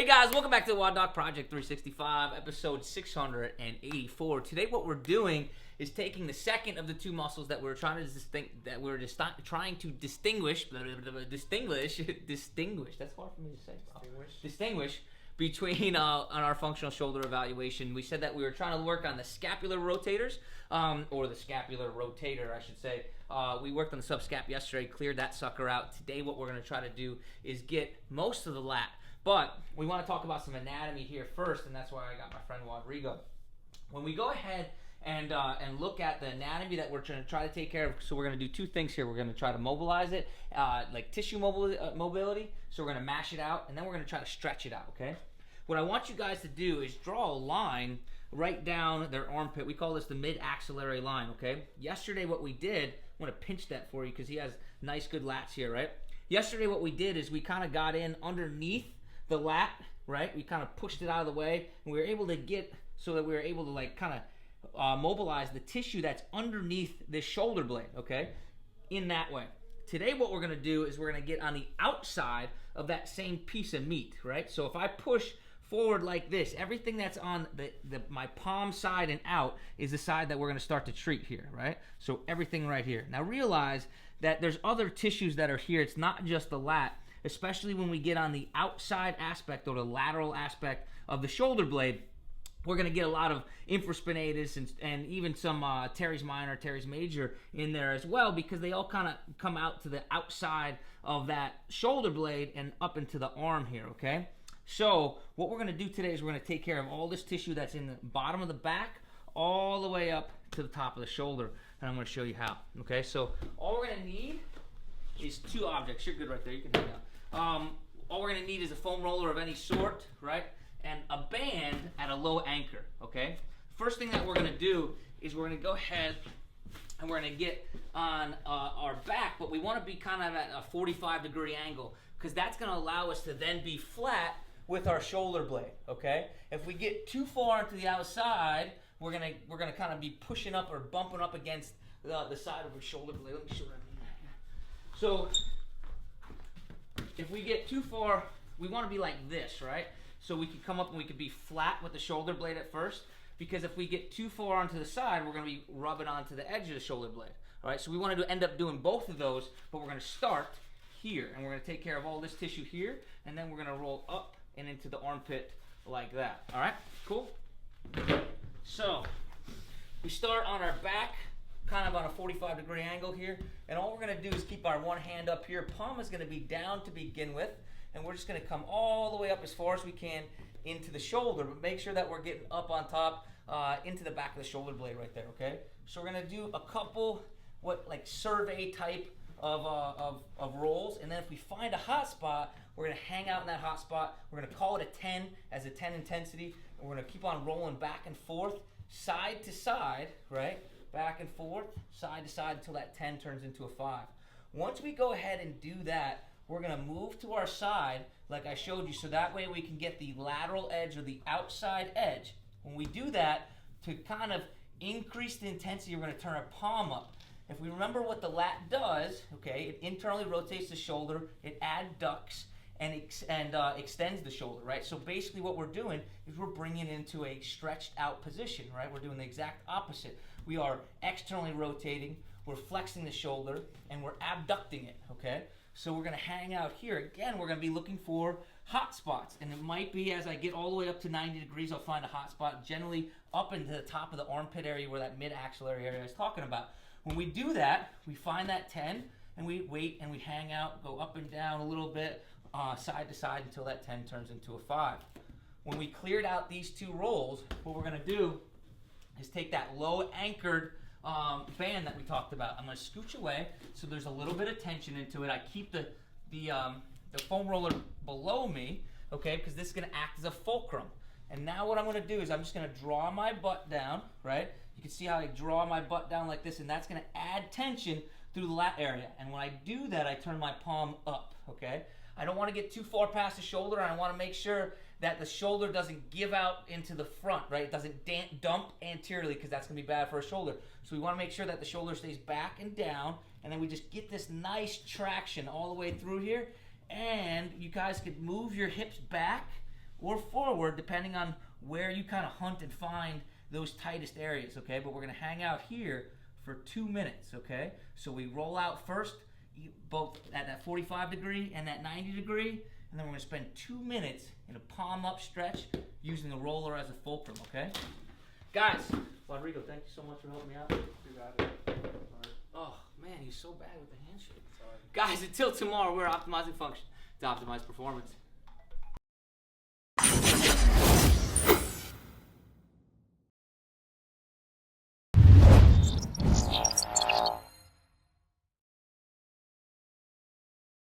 guys, welcome back to the WODdoc Project 365, episode 684. Today what we're doing is taking the second of the two muscles that we're trying to distinguish, that's hard for me to say. Distinguish between on our functional shoulder evaluation. We said that we were trying to work on the scapular rotators, or the scapular rotator, I should say. We worked on the subscap yesterday, cleared that sucker out. Today what we're going to try to do is get most of the lat. But we want to talk about some anatomy here first, and that's why I got my friend Rodrigo. When we go ahead and look at the anatomy that we're trying to take care of, so we're going to do two things here. We're going to try to mobilize it, like tissue mobility. So we're going to mash it out, and then we're going to try to stretch it out, okay? What I want you guys to do is draw a line right down their armpit. We call this the mid-axillary line, okay? Yesterday what we did, I'm going to pinch that for you because he has nice, good lats here, right? Yesterday what we did is we kind of got in underneath the lat, right? We kind of pushed it out of the way, and we were able to get so that we were able to like kind of mobilize the tissue that's underneath this shoulder blade, okay? In that way. Today what we're going to do is we're going to get on the outside of that same piece of meat, right? So if I push forward like this, everything that's on my palm side and out is the side that we're going to start to treat here, right? So everything right here. Now realize that there's other tissues that are here. It's not just the lat, especially when we get on the outside aspect or the lateral aspect of the shoulder blade. We're going to get a lot of infraspinatus and even some teres minor, teres major in there as well, because they all kind of come out to the outside of that shoulder blade and up into the arm here, okay? So what we're going to do today is we're going to take care of all this tissue that's in the bottom of the back all the way up to the top of the shoulder, and I'm going to show you how, okay? So all we're going to need is two objects. You're good right there. You can hang out. All we're going to need is a foam roller of any sort, right? And a band at a low anchor, okay? First thing that we're going to do is we're going to go ahead and we're going to get on our back, but we want to be kind of at a 45-degree angle because that's going to allow us to then be flat with our shoulder blade, okay? If we get too far into the outside, we're going to kind of be pushing up or bumping up against the side of our shoulder blade. Let me show you what I mean here. So if we get too far, we want to be like this, right? So we could come up and we could be flat with the shoulder blade at first, because if we get too far onto the side, we're going to be rubbing onto the edge of the shoulder blade. All right, so we want to end up doing both of those, but we're going to start here, and we're going to take care of all this tissue here, and then we're going to roll up and into the armpit like that. All right, cool? So we start on our back, kind of on a 45-degree angle here, and all we're going to do is keep our one hand up here. Palm is going to be down to begin with, and we're just going to come all the way up as far as we can into the shoulder, but make sure that we're getting up on top into the back of the shoulder blade right there, okay? So we're going to do a couple like survey type of rolls, and then if we find a hot spot, we're going to hang out in that hot spot. We're going to call it a 10 as a 10 intensity, and we're going to keep on rolling back and forth, side to side, right? Back and forth, side to side until that 10 turns into a 5. Once we go ahead and do that, we're going to move to our side like I showed you, so that way we can get the lateral edge or the outside edge. When we do that, to kind of increase the intensity, we're going to turn our palm up. If we remember what the lat does, okay, it internally rotates the shoulder, it adducts, and extends the shoulder, right? So basically what we're doing is we're bringing it into a stretched out position, right? We're doing the exact opposite. We are externally rotating, we're flexing the shoulder, and we're abducting it, okay? So we're going to hang out here. Again, we're going to be looking for hot spots. And it might be as I get all the way up to 90 degrees, I'll find a hot spot generally up into the top of the armpit area where that mid-axillary area I was talking about. When we do that, we find that 10, and we wait, and we hang out, go up and down a little bit, side to side until that 10 turns into a 5. When we cleared out these two rolls, what we're going to do is take that low anchored band that we talked about. I'm going to scooch away so there's a little bit of tension into it. I keep the foam roller below me, okay, because this is going to act as a fulcrum. And now what I'm going to do is I'm just going to draw my butt down, right? You can see how I draw my butt down like this, and that's going to add tension through the lat area. And when I do that, I turn my palm up, okay? I don't want to get too far past the shoulder, and I want to make sure that the shoulder doesn't give out into the front, right? It doesn't dump anteriorly, because that's going to be bad for a shoulder. So we want to make sure that the shoulder stays back and down, and then we just get this nice traction all the way through here. And you guys could move your hips back or forward, depending on where you kind of hunt and find those tightest areas, okay? But we're gonna hang out here for 2 minutes, okay? So we roll out first, both at that 45 degree and that 90 degree, and then we're gonna spend 2 minutes in a palm up stretch using the roller as a fulcrum, okay? Guys, Rodrigo, thank you so much for helping me out. You got it. Oh man, he's so bad with the handshake. Sorry. Guys, until tomorrow, we're optimizing function to optimize performance.